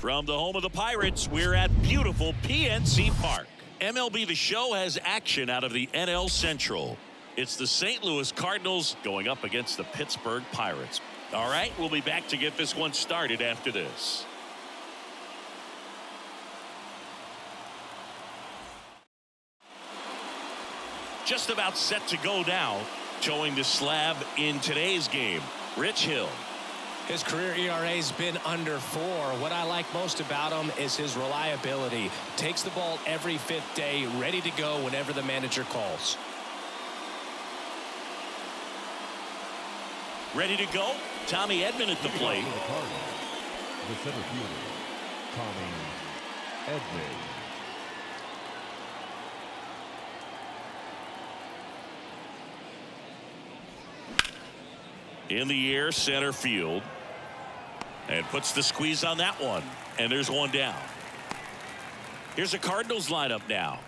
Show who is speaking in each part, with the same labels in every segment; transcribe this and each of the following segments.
Speaker 1: From the home of the Pirates, we're at beautiful PNC Park. MLB The Show has action out of the NL Central. It's the St. Louis Cardinals going up against the Pittsburgh Pirates. All right, we'll be back to get this one started after this. Just about set to go now. Showing the slab in today's game, Rich Hill.
Speaker 2: His career ERA has been under 4. What I like most about him is his reliability. Takes the ball every 5th day, ready to go whenever the manager calls.
Speaker 1: Ready to go. Tommy Edman at the plate.
Speaker 3: The center fielder, Tommy Edman.
Speaker 1: In the air, center field. And puts the squeeze on that one. And there's one down. Here's a Cardinals lineup now.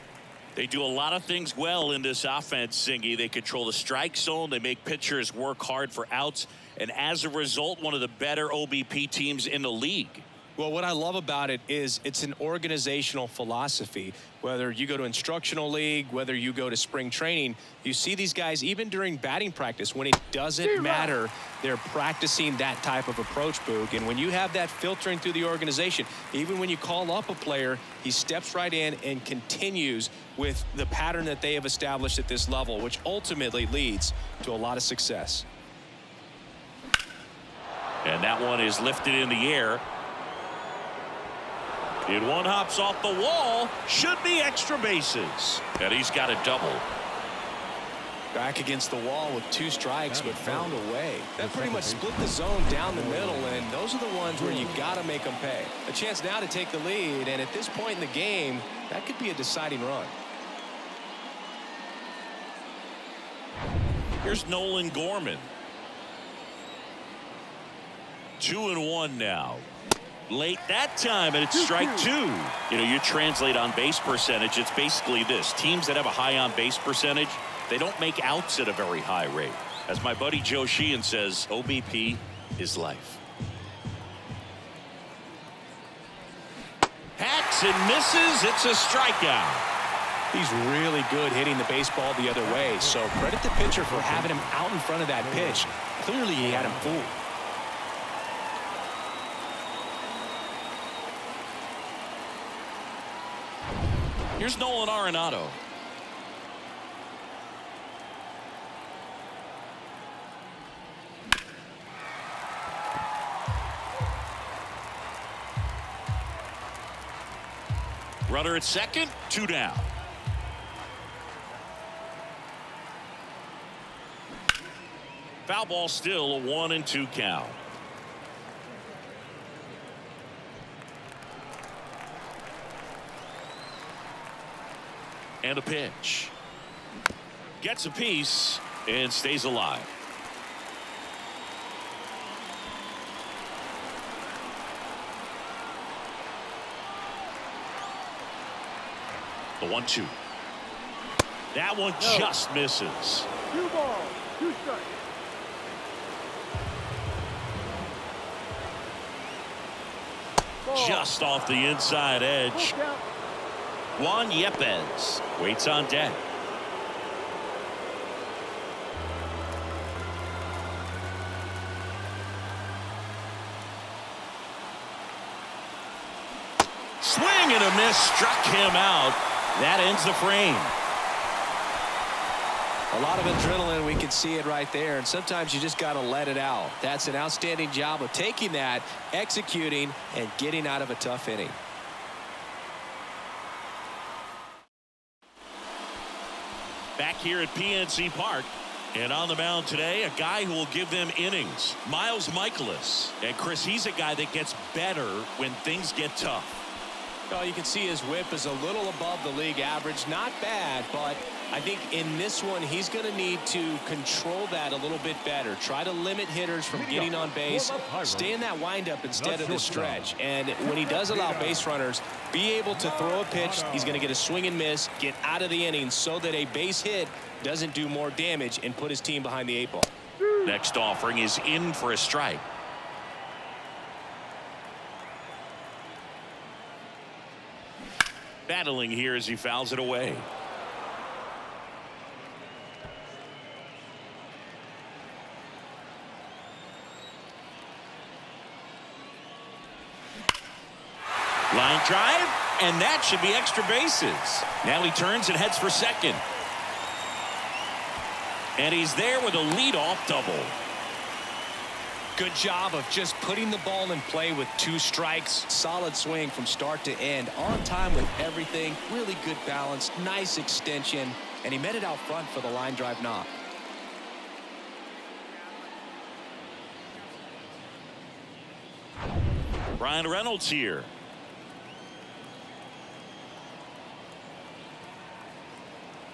Speaker 1: They do a lot of things well in this offense, Singy. They control the strike zone. They make pitchers work hard for outs. And as a result, one of the better OBP teams in the league.
Speaker 2: Well, what I love about it is it's an organizational philosophy. Whether you go to instructional league, whether you go to spring training, you see these guys even during batting practice. When it doesn't matter, they're practicing that type of approach, Boog. And when you have that filtering through the organization, even when you call up a player, he steps right in and continues with the pattern that they have established at this level, which ultimately leads to a lot of success.
Speaker 1: And that one is lifted in the air. And one hops off the wall. Should be extra bases. And he's got a double.
Speaker 2: Back against the wall with 2 strikes, but found a way. That pretty much split the zone down the middle, and those are the ones where you got to make them pay. A chance now to take the lead, and at this point in the game, that could be a deciding run.
Speaker 1: Here's Nolan Gorman. 2-1 now. Late that time, and it's strike 2. You know, you translate on base percentage, it's basically this. Teams that have a high on base percentage, they don't make outs at a very high rate. As my buddy Joe Sheehan says, OBP is life. Hacks and misses. It's a strikeout.
Speaker 2: He's really good hitting the baseball the other way, so credit the pitcher for having him out in front of that pitch. Clearly he had him fooled.
Speaker 1: Here's Nolan Arenado. Runner at second, 2 down. Foul ball still, a 1-2 count. And a pitch. Gets a piece and stays alive. The 1-2. That one just misses.
Speaker 4: 2 balls, 2 strikes.
Speaker 1: Just off the inside edge. Juan Yepez waits on deck. Swing and a miss, struck him out. That ends the frame.
Speaker 2: A lot of adrenaline, we can see it right there, and sometimes you just got to let it out. That's an outstanding job of taking that, executing, and getting out of a tough inning.
Speaker 1: Back here at PNC Park, and on the mound today, a guy who will give them innings, Miles Michaelis. And Chris, he's a guy that gets better when things get tough.
Speaker 2: Well, you can see his whip is a little above the league average. Not bad, but I think in this one, he's going to need to control that a little bit better. Try to limit hitters from getting on base. Stay in that windup instead of the stretch. And when he does allow base runners, be able to throw a pitch, he's going to get a swing and miss, get out of the inning so that a base hit doesn't do more damage and put his team behind the 8 ball.
Speaker 1: Next offering is in for a strike. Battling here as he fouls it away. Line drive, and that should be extra bases. Now he turns and heads for second. And he's there with a leadoff double.
Speaker 2: Good job of just putting the ball in play with 2 strikes.
Speaker 5: Solid swing from start to end. On time with everything. Really good balance. Nice extension. And he met it out front for the line drive knock.
Speaker 1: Brian Reynolds here.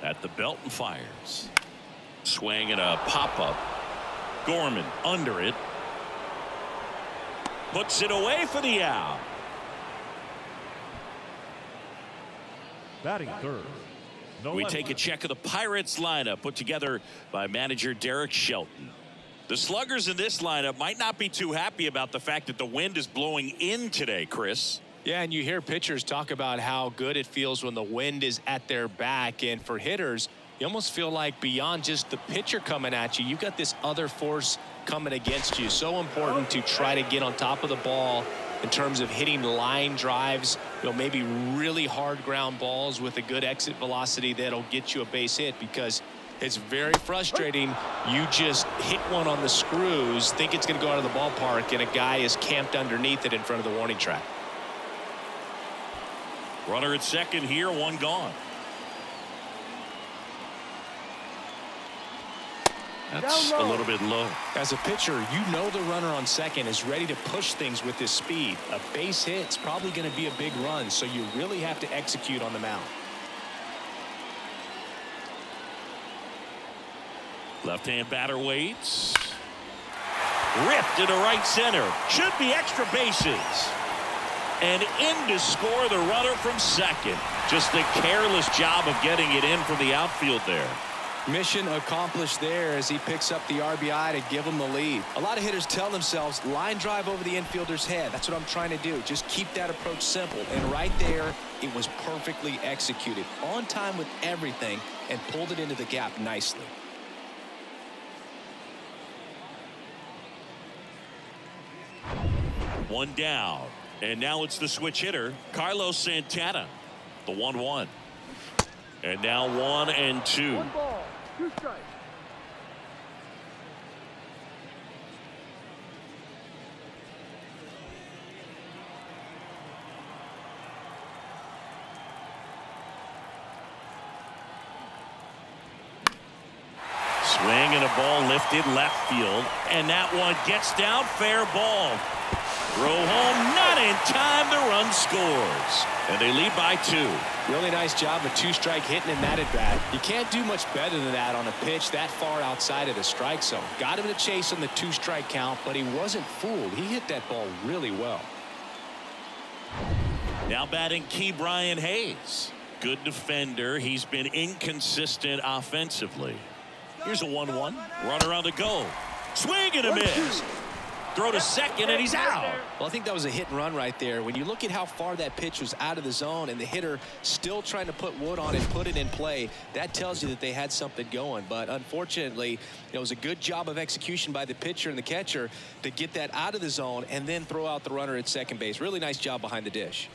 Speaker 1: At the belt and fires. Swing and a pop-up. Gorman under it. Puts it away for the out.
Speaker 3: Batting third.
Speaker 1: We take a check of the Pirates lineup put together by manager Derek Shelton. The sluggers in this lineup might not be too happy about the fact that the wind is blowing in today, Chris.
Speaker 2: Yeah, and you hear pitchers talk about how good it feels when the wind is at their back. And for hitters, you almost feel like beyond just the pitcher coming at you, you've got this other force coming against you. So important to try to get on top of the ball in terms of hitting line drives, maybe really hard ground balls with a good exit velocity that'll get you a base hit, because it's very frustrating. You just hit one on the screws, think it's going to go out of the ballpark, and a guy is camped underneath it in front of the warning track.
Speaker 1: Runner at second here, 1 gone. That's a little bit low.
Speaker 2: As a pitcher, you know the runner on second is ready to push things with his speed. A base hit's probably going to be a big run, so you really have to execute on the mound.
Speaker 1: Left-hand batter waits. Ripped into right center. Should be extra bases. And in to score the runner from second. Just a careless job of getting it in from the outfield there.
Speaker 5: Mission accomplished there as he picks up the RBI to give him the lead. A lot of hitters tell themselves, line drive over the infielder's head. That's what I'm trying to do. Just keep that approach simple. And right there, it was perfectly executed. On time with everything, and pulled it into the gap nicely.
Speaker 1: One down. And now it's the switch hitter, Carlos Santana. The 1-1. And now 1-2.
Speaker 4: 1 ball, 2 strikes.
Speaker 1: Swing and a ball lifted left field. And that one gets down, fair ball. Throw home, not in time. The run scores. And they lead by 2.
Speaker 2: Really nice job of 2-strike hitting in that at bat. You can't do much better than that on a pitch that far outside of the strike zone. Got him to chase on the 2-strike count, but he wasn't fooled. He hit that ball really well.
Speaker 1: Now batting Key Brian Hayes. Good defender. He's been inconsistent offensively. Here's a 1-1. Runner on the go. Swing and a miss. Throw to second, and he's out.
Speaker 5: Well, I think that was a hit and run right there. When you look at how far that pitch was out of the zone and the hitter still trying to put wood on it, put it in play, that tells you that they had something going. But unfortunately, it was a good job of execution by the pitcher and the catcher to get that out of the zone and then throw out the runner at second base. Really nice job behind the dish.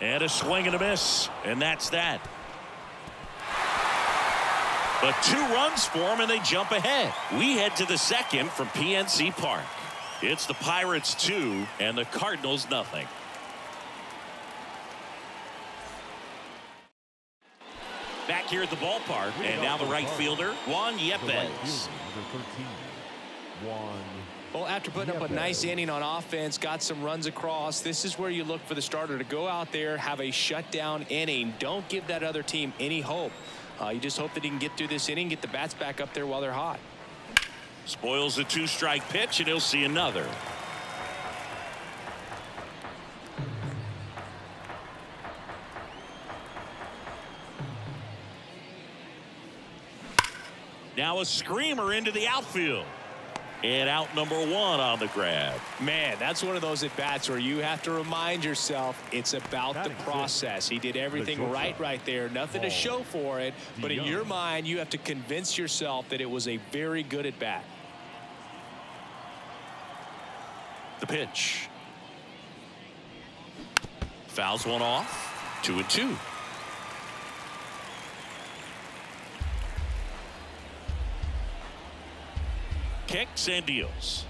Speaker 1: And a swing and a miss. And that's that. But 2 runs for them, and they jump ahead. We head to the second from PNC Park. It's the Pirates 2 and the Cardinals nothing. Back here at the ballpark, and now the right fielder, Juan Yepes.
Speaker 5: Well, after putting up a nice inning on offense, got some runs across, this is where you look for the starter to go out there, have a shutdown inning. Don't give that other team any hope. You just hope that he can get through this inning, get the bats back up there while they're hot.
Speaker 1: Spoils the 2-strike pitch, and he'll see another. Now a screamer into the outfield. And out number 1 on the grab.
Speaker 2: Man, that's one of those at-bats where you have to remind yourself it's about the process. He did everything right there. Nothing to show for it. But in your mind, you have to convince yourself that it was a very good at-bat.
Speaker 1: The pitch. Fouls one off. 2-2. Kicks and deals.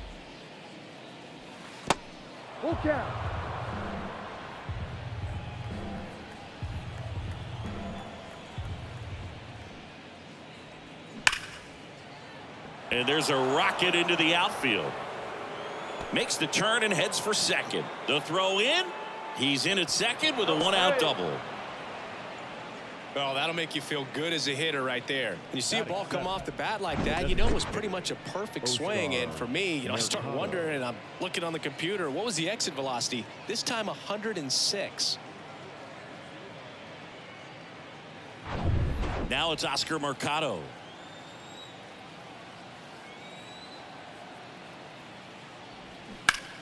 Speaker 4: Full count.
Speaker 1: And there's a rocket into the outfield. Makes the turn and heads for second. The throw in. He's in at second with a 1-out double.
Speaker 2: Well, that'll make you feel good as a hitter right there. When you see a ball come off the bat like that, you know it was pretty much a perfect swing. And for me, I start wondering, and I'm looking on the computer, what was the exit velocity? This time 106.
Speaker 1: Now it's Oscar Mercado.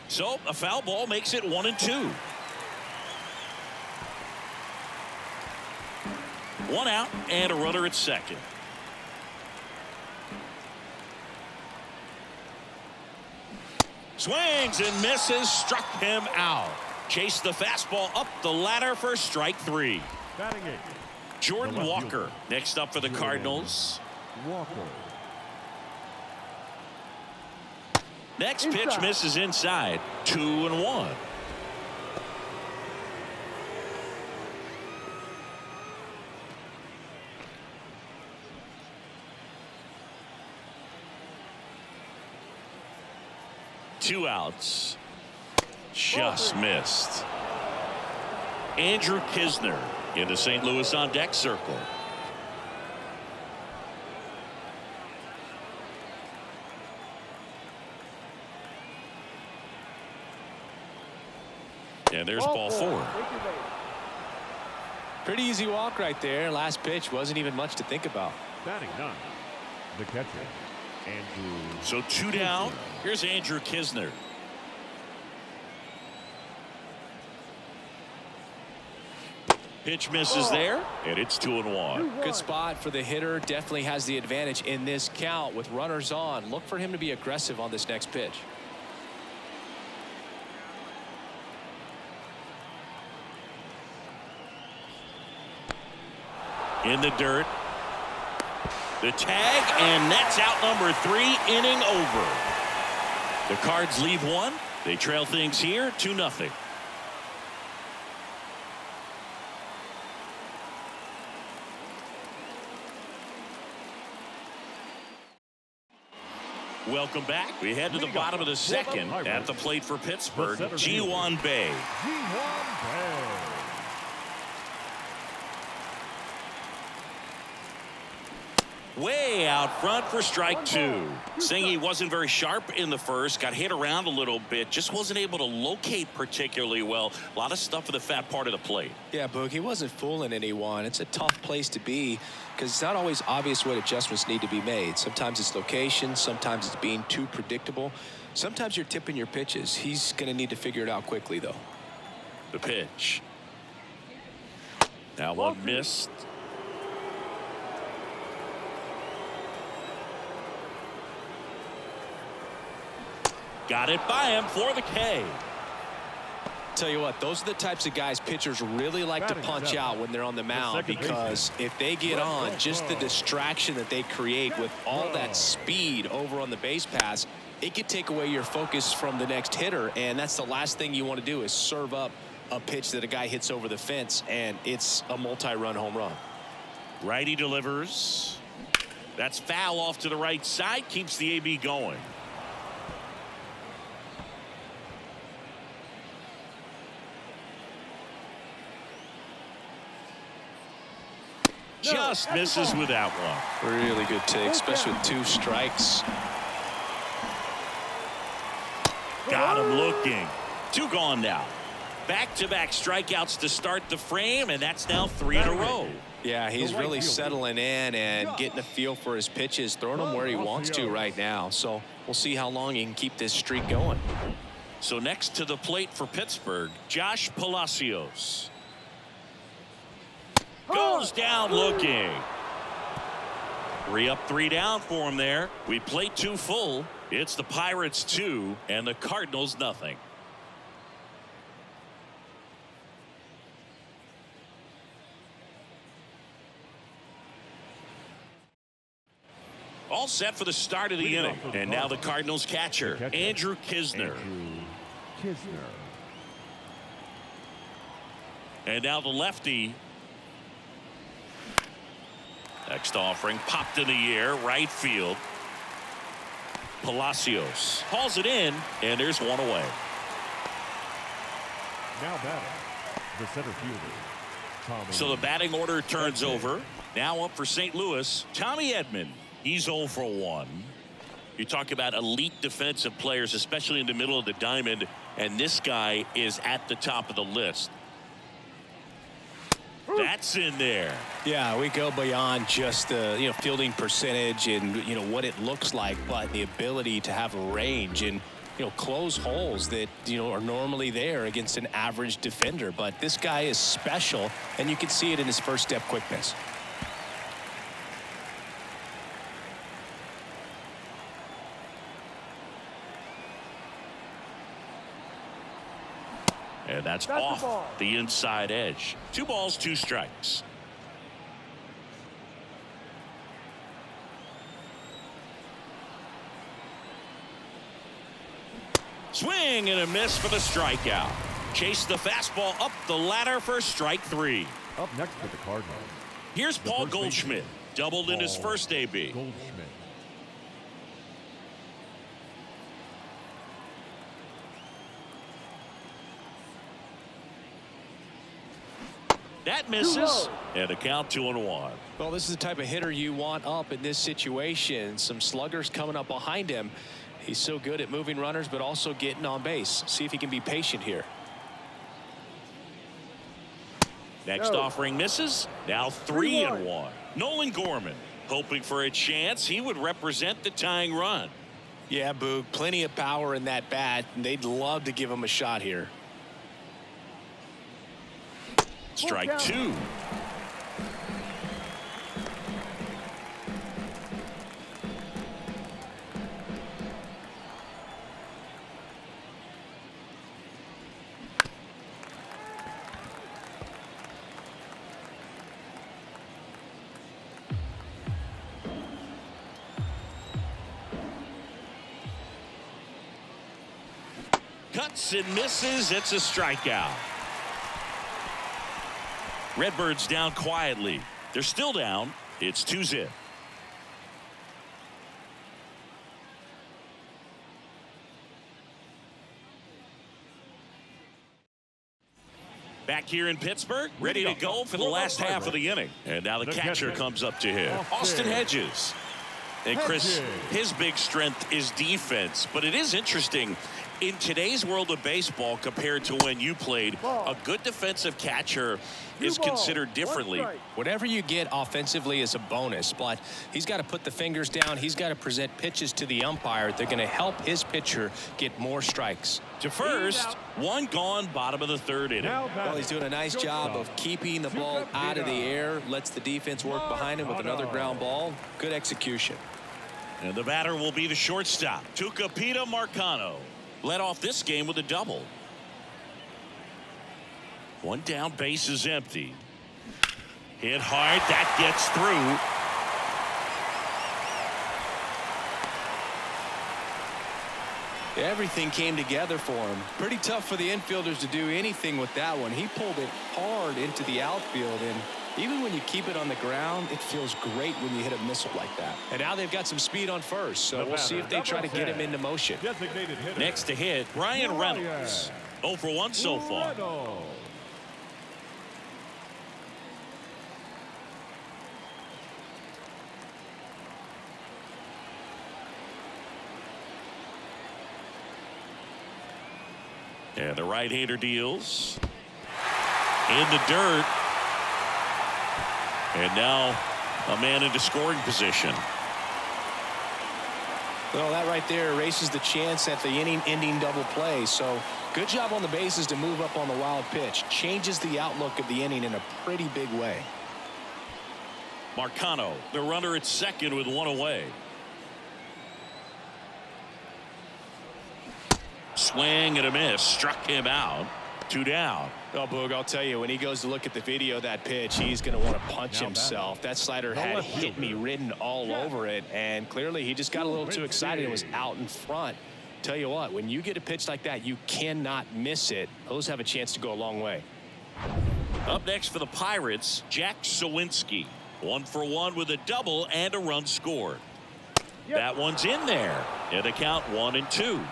Speaker 1: So a foul ball makes it 1-2. 1 out and a runner at second. Swings and misses, struck him out. Chased the fastball up the ladder for strike 3.
Speaker 3: Batting 8.
Speaker 1: Jordan Walker next up for the Cardinals.
Speaker 3: Walker.
Speaker 1: Next pitch misses inside. 2-1. Two outs. Just missed. Andrew Kisner into St. Louis on deck circle. And there's ball 4.
Speaker 2: Pretty easy walk right there. Last pitch wasn't even much to think about.
Speaker 3: Batting 9. The catcher, Andrew.
Speaker 1: So 2 down. Here's Andrew Kisner. Pitch misses there, and it's 2-1.
Speaker 2: Good spot for the hitter. Definitely has the advantage in this count with runners on. Look for him to be aggressive on this next pitch.
Speaker 1: In the dirt. The tag, and that's out number 3, inning over. The Cards leave 1. They trail things here 2-0. Welcome back. We head to the bottom of the second. At the plate for Pittsburgh, Ji-hwan Bae. Way out front for strike 2. Saying he wasn't very sharp in the first, got hit around a little bit, just wasn't able to locate particularly well. A lot of stuff for the fat part of the plate.
Speaker 5: Yeah, Boog, he wasn't fooling anyone. It's a tough place to be because it's not always obvious what adjustments need to be made. Sometimes it's location, sometimes it's being too predictable. Sometimes you're tipping your pitches. He's going to need to figure it out quickly, though.
Speaker 1: The pitch. Now one missed. Got it by him for the K.
Speaker 5: Tell you what, those are the types of guys pitchers really like to punch out when they're on the mound, because if they get on, just the distraction that they create with all that speed over on the base pass, it could take away your focus from the next hitter, and that's the last thing you want to do is serve up a pitch that a guy hits over the fence, and it's a multi-run home run.
Speaker 1: Righty delivers. That's foul off to the right side, keeps the AB going. Just misses with that one.
Speaker 5: Really good take, especially with 2 strikes.
Speaker 1: Got him looking. 2 gone now. Back-to-back strikeouts to start the frame, and that's now 3 in a row.
Speaker 5: Yeah, he's really settling in and getting a feel for his pitches, throwing them where he wants to right now. So we'll see how long he can keep this streak going.
Speaker 1: So next to the plate for Pittsburgh, Josh Palacios. Goes down looking. 3 up, 3 down for him there. We played 2 full. It's the Pirates 2 and the Cardinals nothing. All set for the start of the inning. And now the Cardinals catcher, Andrew Kisner. And now the lefty. Next offering popped in the air, right field. Palacios hauls it in, and there's one away.
Speaker 3: Now batting, the center fielder, Tommy.
Speaker 1: So the batting order turns over. Now up for St. Louis, Tommy Edman. He's 0 for 1. You talk about elite defensive players, especially in the middle of the diamond, and this guy is at the top of the list. That's in there.
Speaker 2: Yeah, we go beyond just the fielding percentage and what it looks like, but the ability to have a range and close holes that are normally there against an average defender. But this guy is special, and you can see it in his first step quickness.
Speaker 1: And that's off the inside edge. 2 balls, 2 strikes. Swing and a miss for the strikeout. Chase the fastball up the ladder for strike 3.
Speaker 3: Up next for the Cardinals.
Speaker 1: Here's Paul Goldschmidt. Doubled in his first AB.
Speaker 3: Goldschmidt.
Speaker 1: That misses, and a count 2-1.
Speaker 2: Well, this is the type of hitter you want up in this situation. Some sluggers coming up behind him. He's so good at moving runners, but also getting on base. See if he can be patient here.
Speaker 1: Next offering misses. Now 3-1. Nolan Gorman hoping for a chance. He would represent the tying run.
Speaker 2: Yeah, Boog, plenty of power in that bat, and they'd love to give him a shot here.
Speaker 1: Strike 2. Cuts and misses. It's a strikeout. Redbirds down quietly. They're still down. It's 2-0. Back here in Pittsburgh, ready to go for the last half of the inning. And now the catcher comes up to him, Austin Hedges. And Chris, his big strength is defense, but it is interesting in today's world of baseball compared to when you played. A good defensive catcher is considered differently.
Speaker 2: Whatever you get offensively is a bonus, but he's got to put the fingers down. He's got to present pitches to the umpire. They're going to help his pitcher get more strikes.
Speaker 1: To first, 1 gone, bottom of the 3rd inning.
Speaker 5: Well, he's doing a nice job of keeping the ball out of the air. Lets the defense work behind him with another ground ball. Good execution.
Speaker 1: And the batter will be the shortstop, Tucupita Marcano. Led off this game with a double. 1 down, base is empty. Hit hard, that gets through.
Speaker 5: Everything came together for him. Pretty tough for the infielders to do anything with that one. He pulled it hard into the outfield, and even when you keep it on the ground, it feels great when you hit a missile like that.
Speaker 2: And now they've got some speed on first, so we'll see if they try to get him into motion.
Speaker 1: Next to hit, Brian Reynolds. 0 for 1 so far. And the right-hander deals in the dirt. And now a man into scoring position.
Speaker 2: Well, that right there erases the chance at the inning-ending double play. So good job on the bases to move up on the wild pitch. Changes the outlook of the inning in a pretty big way.
Speaker 1: Marcano, the runner at second with one away. Swing and a miss. Struck him out. 2 down.
Speaker 2: Oh, Boog, I'll tell you, when he goes to look at the video of that pitch, he's going to want to punch himself. That slider had hit me written all over it, and clearly he just got a little too excited and was out in front. Tell you what, when you get a pitch like that, you cannot miss it. Those have a chance to go a long way.
Speaker 1: Up next for the Pirates, Jack Sawinski. 1 for 1 with a double and a run scored. That one's in there. And the count 1-2.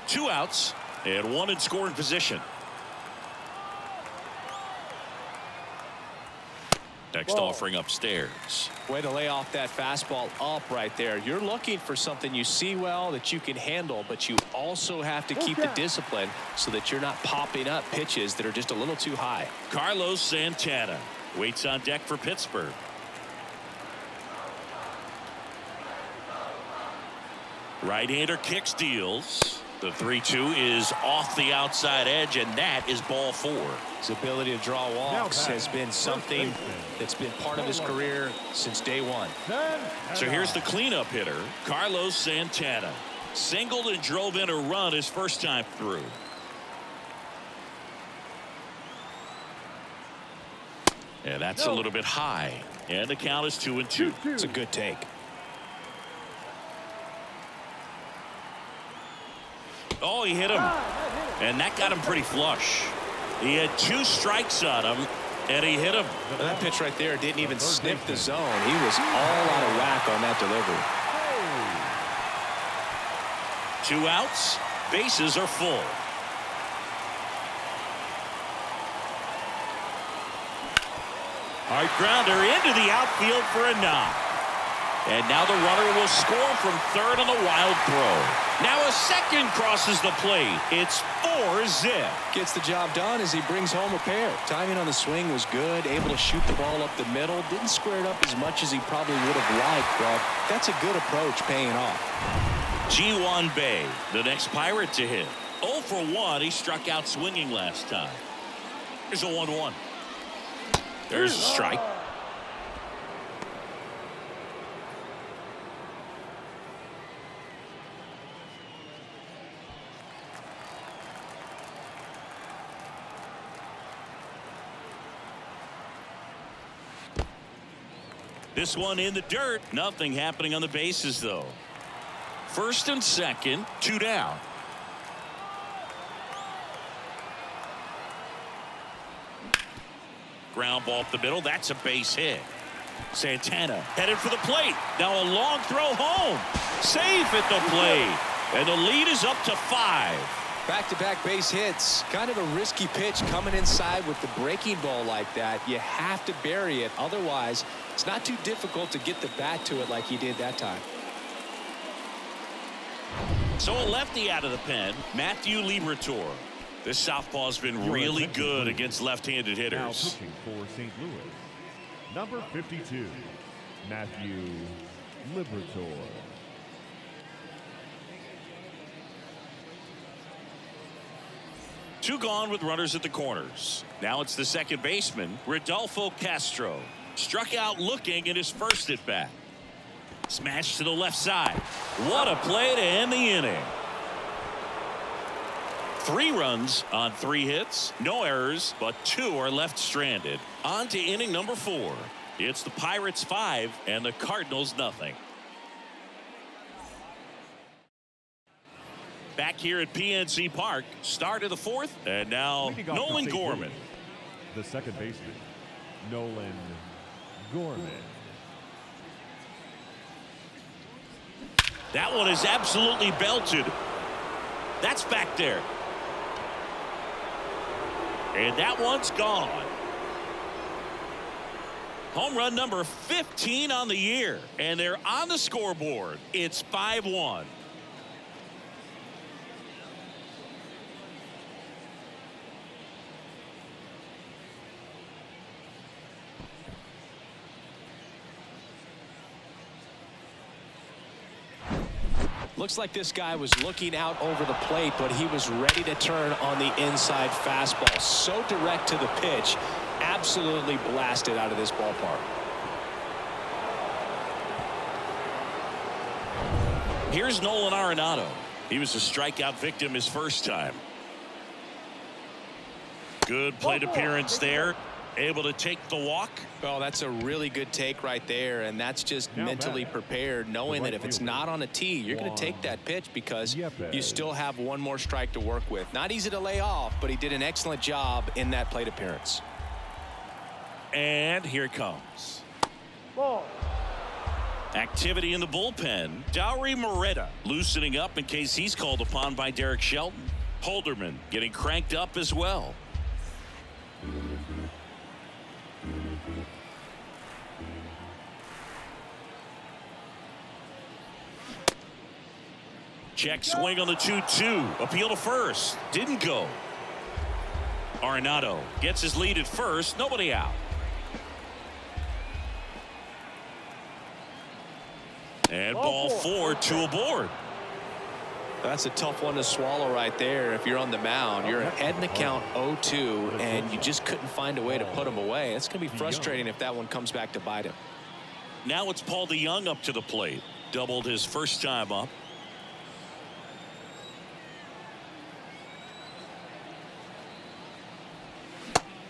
Speaker 1: Two outs and one in scoring position. Next offering upstairs.
Speaker 2: Way to lay off that fastball up right there. You're looking for something you see well that you can handle, but you also have to keep the discipline so that you're not popping up pitches that are just a little too high.
Speaker 1: Carlos Santana waits on deck for Pittsburgh. Right-hander kicks, deals. The 3-2 is off the outside edge, and that is ball 4.
Speaker 2: His ability to draw walks has been something that's been part of his career since day one.
Speaker 1: So here's the cleanup hitter, Carlos Santana. Singled and drove in a run his first time through. And that's a little bit high. And the count is 2-2.
Speaker 2: It's a good take.
Speaker 1: Oh, he hit him. And that got him pretty flush. He had 2 strikes on him, and he hit him.
Speaker 2: That pitch right there didn't even sniff the zone. He was all out of whack on that delivery.
Speaker 1: 2 outs. Bases are full. Hard grounder into the outfield for a knock. And now the runner will score from third on the wild throw. Now a second crosses the plate. It's 4-zip.
Speaker 2: Gets the job done as he brings home a pair. Timing on the swing was good. Able to shoot the ball up the middle. Didn't square it up as much as he probably would have liked, but that's a good approach paying off.
Speaker 1: Ji-Hwan Bae, the next Pirate to hit. 0 for 1. He struck out swinging last time. Here's a 1-1. There's a strike. This one in the dirt. Nothing happening on the bases, though. First and second, 2 down. Ground ball up the middle. That's a base hit. Santana headed for the plate. Now a long throw home. Safe at the plate. And the lead is up to 5.
Speaker 2: Back-to-back base hits. Kind of a risky pitch coming inside with the breaking ball like that. You have to bury it. Otherwise, it's not too difficult to get the bat to it like he did that time.
Speaker 1: So a lefty out of the pen, Matthew Liberatore. This southpaw's been really good against left-handed hitters.
Speaker 3: Now pitching for St. Louis, number 52, Matthew Liberatore.
Speaker 1: Two gone with runners at the corners. Now it's the second baseman, Rodolfo Castro. Struck out looking at his first at bat. Smashed to the left side. What a play to end the inning. 3 runs on 3 hits. No errors, but 2 are left stranded. On to inning number 4. It's the Pirates 5 and the Cardinals nothing. Back here at PNC Park, start of the 4th, and now Nolan Gorman.
Speaker 3: The second baseman, Nolan Gorman.
Speaker 1: That one is absolutely belted. That's back there. And that one's gone. Home run number 15 on the year, and they're on the scoreboard. It's 5-1.
Speaker 5: Looks like this guy was looking out over the plate, but he was ready to turn on the inside fastball. So direct to the pitch. Absolutely blasted out of this ballpark.
Speaker 1: Here's Nolan Arenado. He was a strikeout victim his first time. Good plate appearance there. Able to take the walk.
Speaker 5: Well, that's a really good take right there, and that's just mentally prepared, knowing that if it's not on a tee, you're going to take that pitch because you still have one more strike to work with. Not easy to lay off, but he did an excellent job in that plate appearance.
Speaker 1: And here it comes.
Speaker 4: Ball.
Speaker 1: Activity in the bullpen. Dowry Moretta loosening up in case he's called upon by Derek Shelton. Holderman getting cranked up as well. Check swing on the 2-2. Appeal to first. Didn't go. Arenado gets his lead at first. Nobody out. And ball 4, 2 aboard.
Speaker 5: That's a tough one to swallow right there. If you're on the mound, you're ahead in the count 0-2, and you just couldn't find a way to put him away. It's going to be frustrating if that one comes back to bite him.
Speaker 1: Now it's Paul DeYoung up to the plate. Doubled his first time up.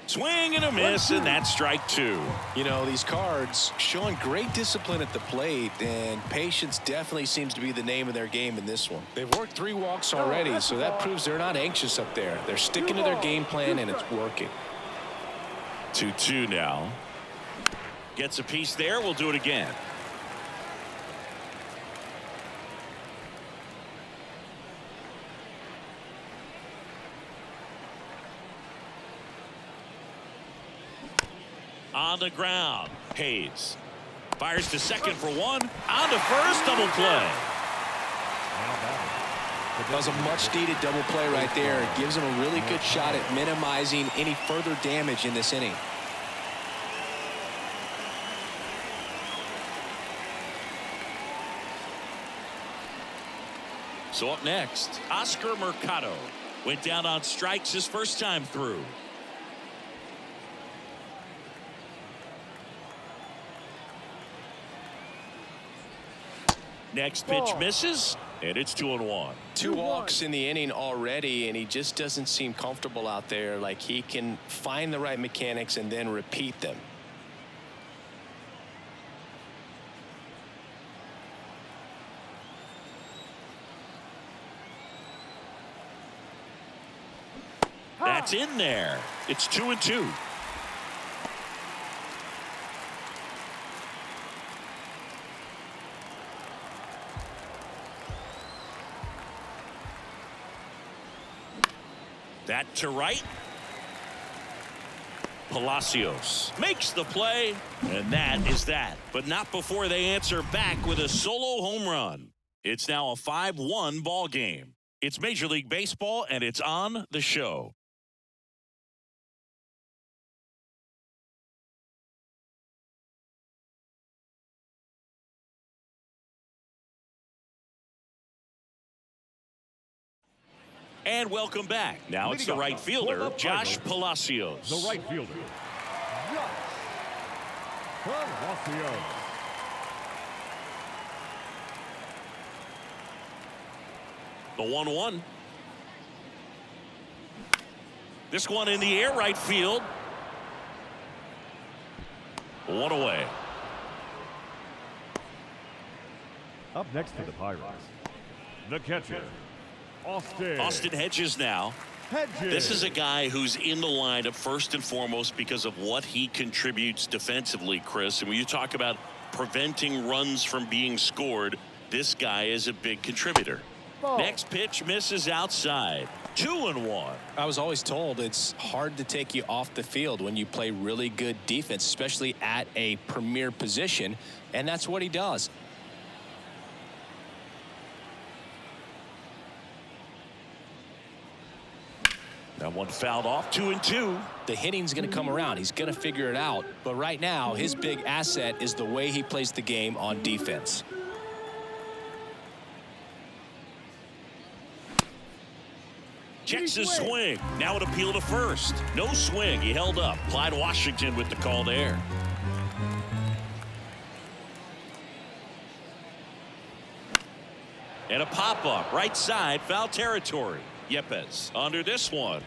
Speaker 1: Swing and a miss, and that's strike 2.
Speaker 5: You know, these Cards showing great discipline at the plate, and patience definitely seems to be the name of their game in this one. They've worked 3 walks already, so that proves they're not anxious up there. They're sticking to their game plan, and it's working.
Speaker 1: 2-2 now. Gets a piece there. We'll do it again. On the ground, Hayes fires to second for 1. On to first, double play.
Speaker 5: That was a much-needed double play right there. It gives him a really good shot at minimizing any further damage in this inning.
Speaker 1: So up next, Oscar Mercado went down on strikes his first time through. Next pitch misses, and it's 2-1.
Speaker 5: 2 walks in the inning already, and he just doesn't seem comfortable out there. Like he can find the right mechanics and then repeat them.
Speaker 1: That's in there. It's 2-2. That to right. Palacios makes the play, and that is that. But not before they answer back with a solo home run. It's now a 5-1 ball game. It's Major League Baseball, and it's on the show. And welcome back. Now it's the right fielder, Josh Palacios.
Speaker 3: The right fielder, Josh Palacios.
Speaker 1: The 1-1. This one in the air, right field. 1 away.
Speaker 3: Up next to the Pirates, the catcher, Austin
Speaker 1: Hedges now.
Speaker 3: Hedges.
Speaker 1: This is a guy who's in the lineup first and foremost because of what he contributes defensively, Chris. And when you talk about preventing runs from being scored, this guy is a big contributor. Next pitch misses outside. 2-1.
Speaker 5: I was always told it's hard to take you off the field when you play really good defense, especially at a premier position, and that's what he does.
Speaker 1: That one fouled off. 2-2.
Speaker 5: The hitting's going to come around. He's going to figure it out. But right now, his big asset is the way he plays the game on defense.
Speaker 1: Checks his swing. Now an appeal to first. No swing. He held up. Clyde Washington with the call there. And a pop-up. Right side. Foul territory. Yepes under this one.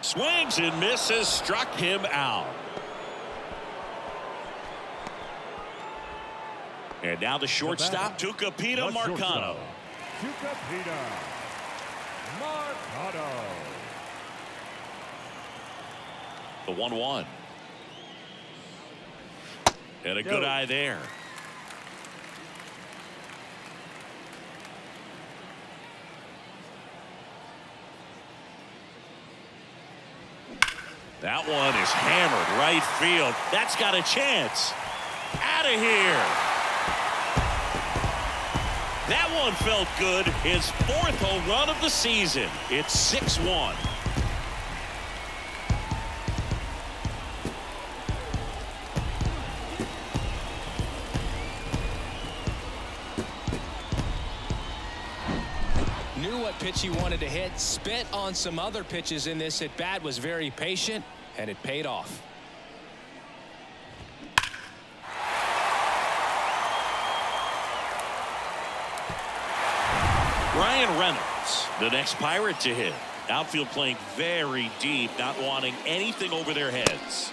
Speaker 1: Swings and misses. Struck him out. And now the shortstop, Tucupita Marcano.
Speaker 3: Tucupita Marcano.
Speaker 1: The 1-1. And a good eye there. That one is hammered right field. That's got a chance. Out of here. That one felt good. His 4th home run of the season. It's 6-1.
Speaker 5: Knew what pitch he wanted to hit. Spent on some other pitches in this at bat. Was very patient, and it paid off.
Speaker 1: Ryan Reynolds, the next Pirate to hit. Outfield playing very deep, not wanting anything over their heads.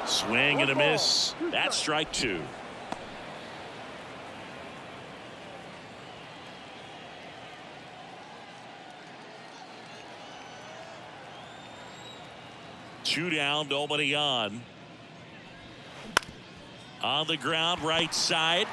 Speaker 1: Swing and a miss. That's strike 2. Two down, nobody on. On the ground, right side.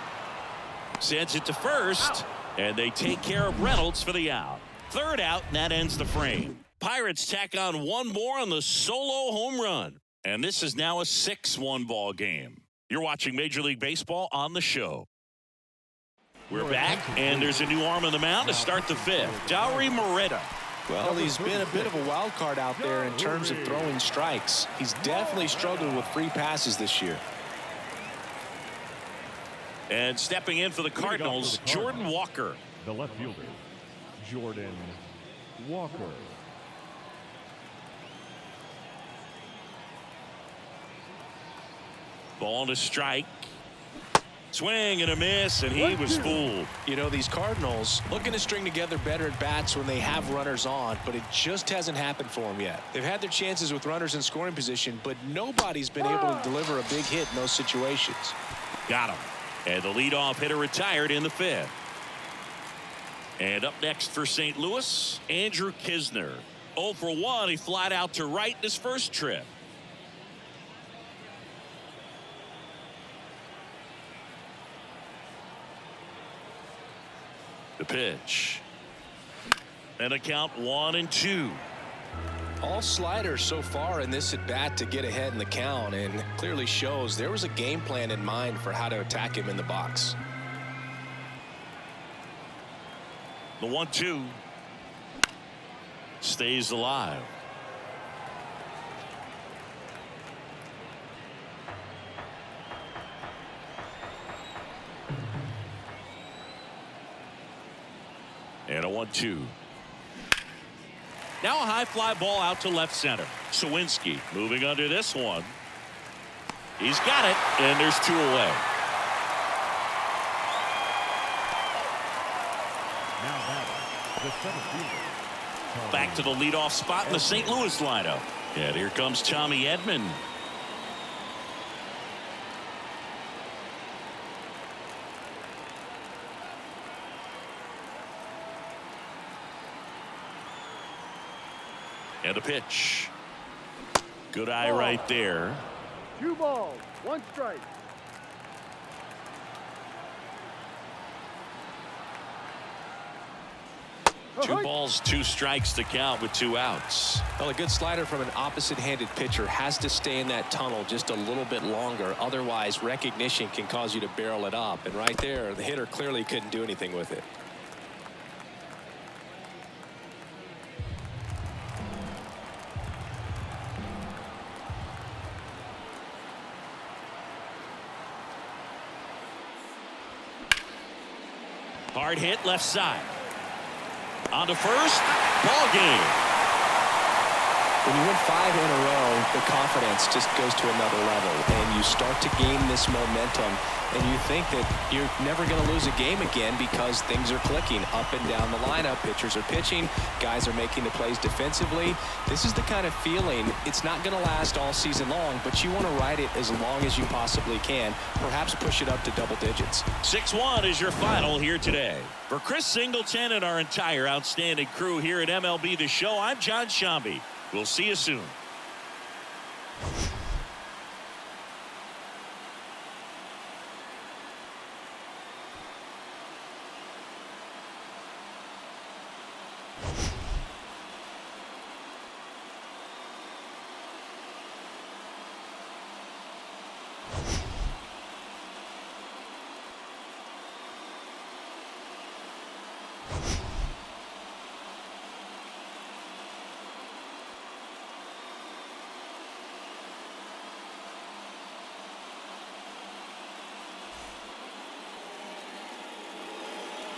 Speaker 1: Sends it to first. And they take care of Reynolds for the out. 3rd out, and that ends the frame. Pirates tack on one more on the solo home run. And this is now a 6-1 ball game. You're watching Major League Baseball on the show. We're back, and there's a new arm on the mound to start the 5th. Dauri Moreta.
Speaker 5: Well, he's been a bit of a wild card out there in terms of throwing strikes. He's definitely struggled with free passes this year.
Speaker 1: And stepping in for the Cardinals, Jordan Walker.
Speaker 3: The left fielder, Jordan Walker.
Speaker 1: Ball to strike. Swing and a miss, and he was fooled.
Speaker 5: You know, these Cardinals looking to string together better at bats when they have runners on, but it just hasn't happened for them yet. They've had their chances with runners in scoring position, but nobody's been able to deliver a big hit in those situations.
Speaker 1: Got him. And the leadoff hitter retired in the 5th. And up next for St. Louis, Andrew Kisner. 0 for 1. He flied out to right in his first trip. The pitch. And a count 1-2.
Speaker 5: All sliders so far in this at bat to get ahead in the count, and clearly shows there was a game plan in mind for how to attack him in the box.
Speaker 1: The 1-2 stays alive. And a 1-2. Now a high fly ball out to left center. Sawinski moving under this one. He's got it, and there's 2 away.
Speaker 3: Now batting, the center fielder.
Speaker 1: Back to the leadoff spot in the St. Louis lineup. And here comes Tommy Edman. And a pitch. Good eye right there.
Speaker 4: 2 balls, 1 strike.
Speaker 1: Two balls, 2 strikes to count with 2 outs.
Speaker 5: Well, a good slider from an opposite-handed pitcher has to stay in that tunnel just a little bit longer. Otherwise, recognition can cause you to barrel it up. And right there, the hitter clearly couldn't do anything with it.
Speaker 1: Hard hit left side. On to first. Ball game.
Speaker 5: When you win 5 in a row, the confidence just goes to another level, and you start to gain this momentum, and you think that you're never going to lose a game again because things are clicking up and down the lineup. Pitchers are pitching. Guys are making the plays defensively. This is the kind of feeling, it's not going to last all season long, but you want to ride it as long as you possibly can, perhaps push it up to double digits.
Speaker 1: 6-1 is your final here today. For Chris Singleton and our entire outstanding crew here at MLB The Show, I'm John Shambi. We'll see you soon.